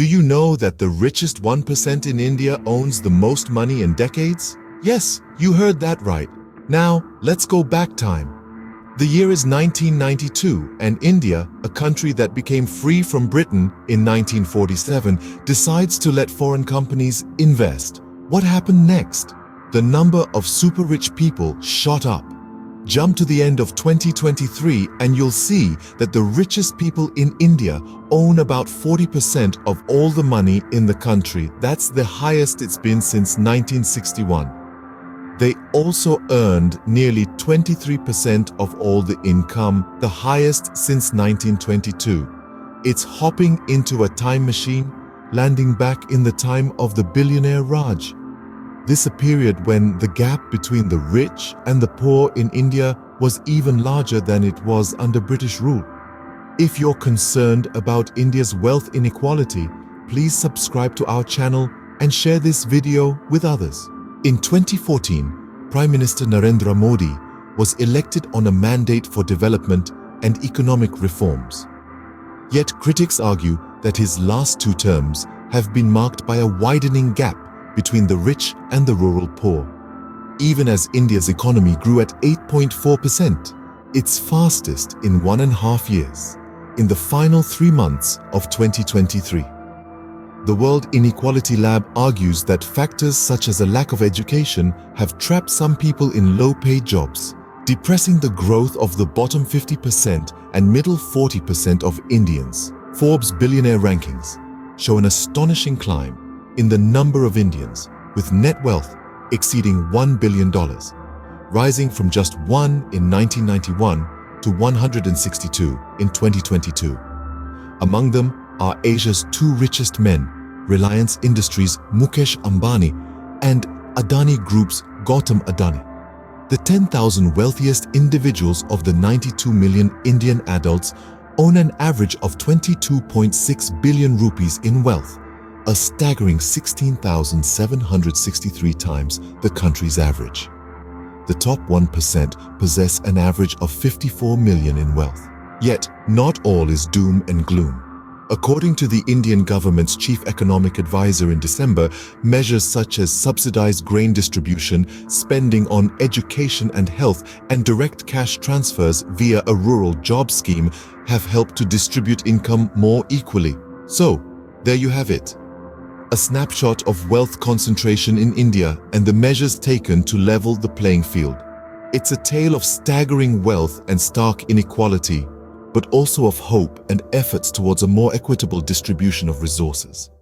Do you know that the richest 1% in India owns the most money in decades? Yes, you heard that right. Now, let's go back time. The year is 1992, and India, a country that became free from Britain in 1947, decides to let foreign companies invest. What happened next? The number of super-rich people shot up. Jump to the end of 2023 and you'll see that the richest people in India own about 40% of all the money in the country. That's the highest it's been since 1961. They also earned nearly 23% of all the income, the highest since 1922. It's hopping into a time machine, landing back in the time of the Billionaire Raj. This a period when the gap between the rich and the poor in India was even larger than it was under British rule. If you're concerned about India's wealth inequality, please subscribe to our channel and share this video with others. In 2014, Prime Minister Narendra Modi was elected on a mandate for development and economic reforms. Yet critics argue that his last 2 terms have been marked by a widening gap between the rich and the rural poor. Even as India's economy grew at 8.4%, its fastest in 1.5 years, in the final 3 months of 2023. The Wealth Inequality Lab argues that factors such as a lack of education have trapped some people in low-paid jobs, depressing the growth of the bottom 50% and middle 40% of Indians. Forbes Billionaire rankings show an astonishing climb in the number of Indians with net wealth exceeding $1 billion, rising from just 1 in 1991 to 162 in 2022. Among them are Asia's 2 richest men, Reliance Industries' Mukesh Ambani and Adani Group's Gautam Adani. The 10,000 wealthiest individuals of the 92 million Indian adults own an average of 22.6 billion rupees in wealth, a staggering 16,763 times the country's average. The top 1% possess an average of 54 million in wealth. Yet, not all is doom and gloom. According to the Indian government's chief economic advisor in December, measures such as subsidized grain distribution, spending on education and health, and direct cash transfers via a rural job scheme have helped to distribute income more equally. So, there you have it. A snapshot of wealth concentration in India and the measures taken to level the playing field. It's a tale of staggering wealth and stark inequality, but also of hope and efforts towards a more equitable distribution of resources.